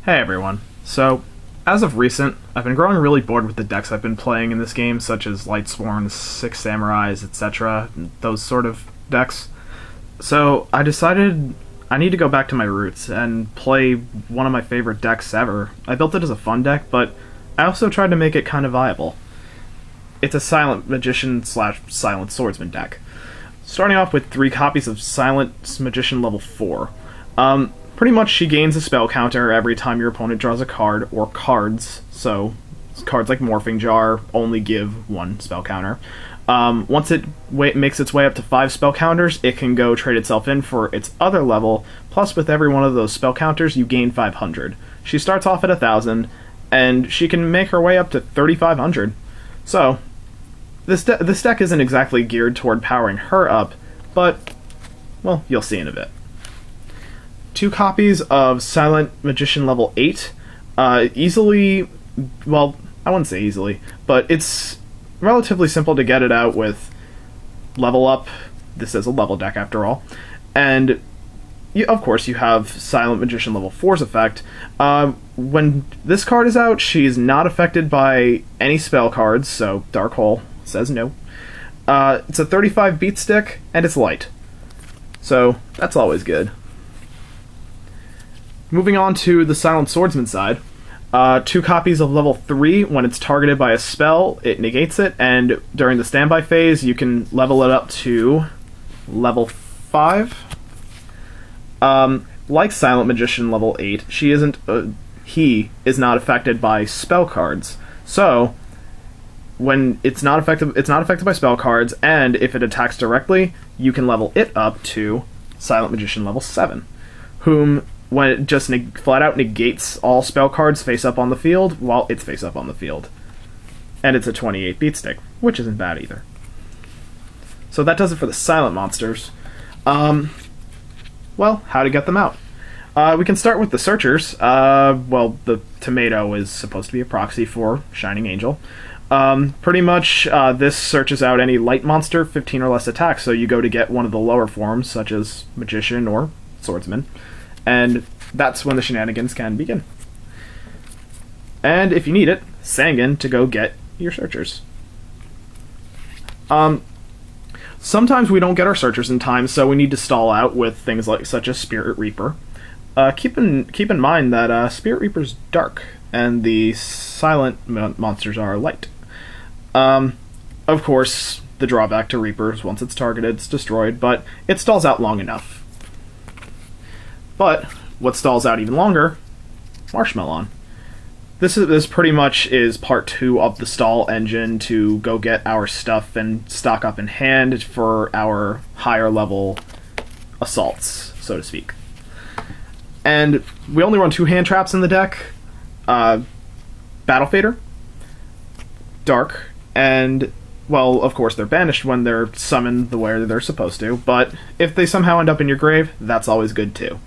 Hey everyone. So, as of recent, I've been growing really bored with the decks I've been playing in this game, such as Lightsworns, Six Samurais, etc., those sort of decks. So, I decided I need to go back to my roots and play one of my favorite decks ever. I built it as a fun deck, but I also tried to make it kind of viable. It's a Silent Magician slash Silent Swordsman deck. Starting off with 3 copies of Silent Magician level 4. Pretty much she gains a spell counter every time your opponent draws a card, or cards, so cards like Morphing Jar only give 1 spell counter. Once it makes its way up to 5 spell counters, it can go trade itself in for its other level, plus with every one of those spell counters you gain 500. She starts off at 1,000, and she can make her way up to 3,500. So, this deck isn't exactly geared toward powering her up, but, well, you'll see in a bit. 2 copies of Silent Magician level 8. Easily, well, I wouldn't say easily, but it's relatively simple to get it out with level up. This is a level deck after all. And, of course, you have Silent Magician level 4's effect. When this card is out, she's not affected by any spell cards, so Dark Hole says no. It's a 35 beat stick, and it's light. So, that's always good. Moving on to the Silent Swordsman side, 2 copies of level 3. When it's targeted by a spell, it negates it, and during the standby phase, you can level it up to level 5. Like Silent Magician level 8, he is not affected by spell cards. So, when it's not affected by spell cards, and if it attacks directly, you can level it up to Silent Magician level 7, whom, when it just flat out negates all spell cards face up on the field while it's face up on the field. And it's a 28 beat stick, which isn't bad either. So that does it for the silent monsters. Well, how to get them out? We can start with the searchers. Well, the tomato is supposed to be a proxy for Shining Angel. Pretty much, this searches out any light monster, 15 or less attacks, so you go to get one of the lower forms, such as Magician or Swordsman. And that's when the shenanigans can begin. And if you need it, Sangan to go get your searchers. Sometimes we don't get our searchers in time, so we need to stall out with things like such as Spirit Reaper. Keep in mind that Spirit Reaper's dark, and the silent monsters are light. Of course, the drawback to Reaper is once it's targeted, it's destroyed, but it stalls out long enough. But what stalls out even longer? Marshmallow. This pretty much is part 2 of the stall engine to go get our stuff and stock up in hand for our higher level assaults, so to speak. And we only run 2 hand traps in the deck. Battle Fader, Dark, and, well, of course they're banished when they're summoned the way they're supposed to, but if they somehow end up in your grave, that's always good too.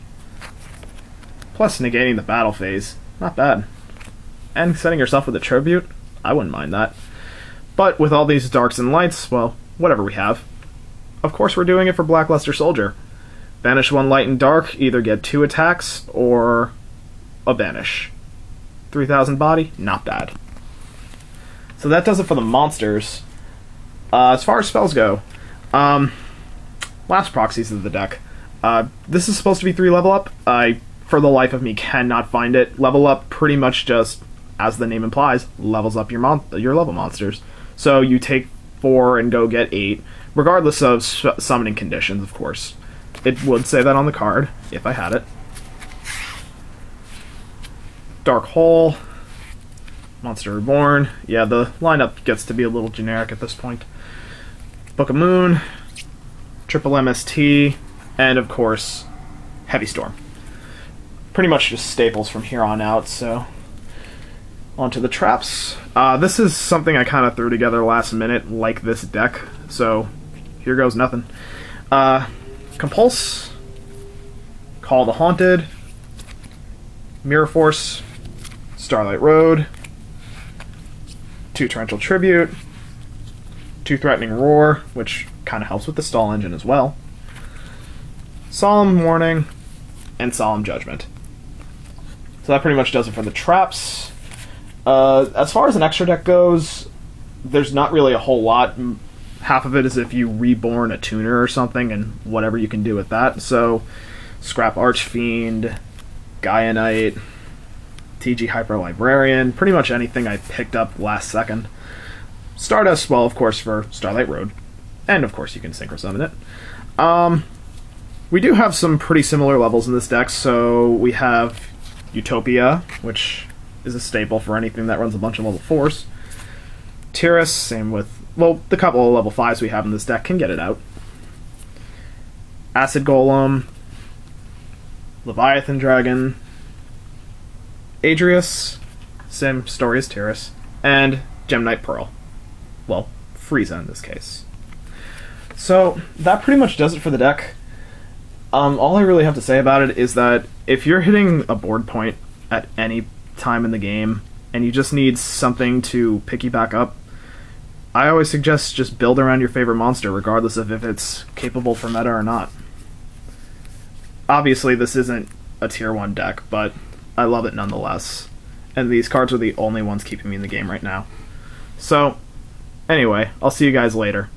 Plus, negating the battle phase, not bad. And setting yourself with a tribute, I wouldn't mind that. But with all these darks and lights, well, whatever we have. Of course we're doing it for Blackluster Soldier. Banish 1 light and dark, either get 2 attacks, or a banish. 3,000 body, not bad. So that does it for the monsters. As far as spells go, last proxies of the deck. This is supposed to be 3 level up. I, for the life of me, cannot find it. Level up pretty much just, as the name implies, levels up your level monsters. So you take 4 and go get 8, regardless of summoning conditions, of course. It would say that on the card, if I had it. Dark Hole, Monster Reborn. Yeah, the lineup gets to be a little generic at this point. Book of Moon, Triple MST, and of course, Heavy Storm. Pretty much just staples from here on out, so onto the traps. This is something I kind of threw together last minute, like this deck, so here goes nothing. Compulse, Call the Haunted, Mirror Force, Starlight Road, 2 Torrential Tribute, 2 Threatening Roar, which kind of helps with the stall engine as well, Solemn Warning, and Solemn Judgment. So that pretty much does it for the traps. As far as an extra deck goes, there's not really a whole lot. Half of it is if you reborn a tuner or something, and whatever you can do with that. So, Scrap Archfiend, Gaia Knight, TG Hyper Librarian, pretty much anything I picked up last second. Stardust, well, of course, for Starlight Road. And, of course, you can Synchro Summon it. We do have some pretty similar levels in this deck, so we have Utopia, which is a staple for anything that runs a bunch of level 4s. Tyrus, same with, well, the couple of level 5s we have in this deck can get it out. Acid Golem, Leviathan Dragon, Adrius, same story as Tyrus, and Gemnite Pearl. Well, Frieza in this case. So, that pretty much does it for the deck. All I really have to say about it is that if you're hitting a board point at any time in the game, and you just need something to pick you back up, I always suggest just build around your favorite monster, regardless of if it's capable for meta or not. Obviously, this isn't a tier 1 deck, but I love it nonetheless. And these cards are the only ones keeping me in the game right now. So, anyway, I'll see you guys later.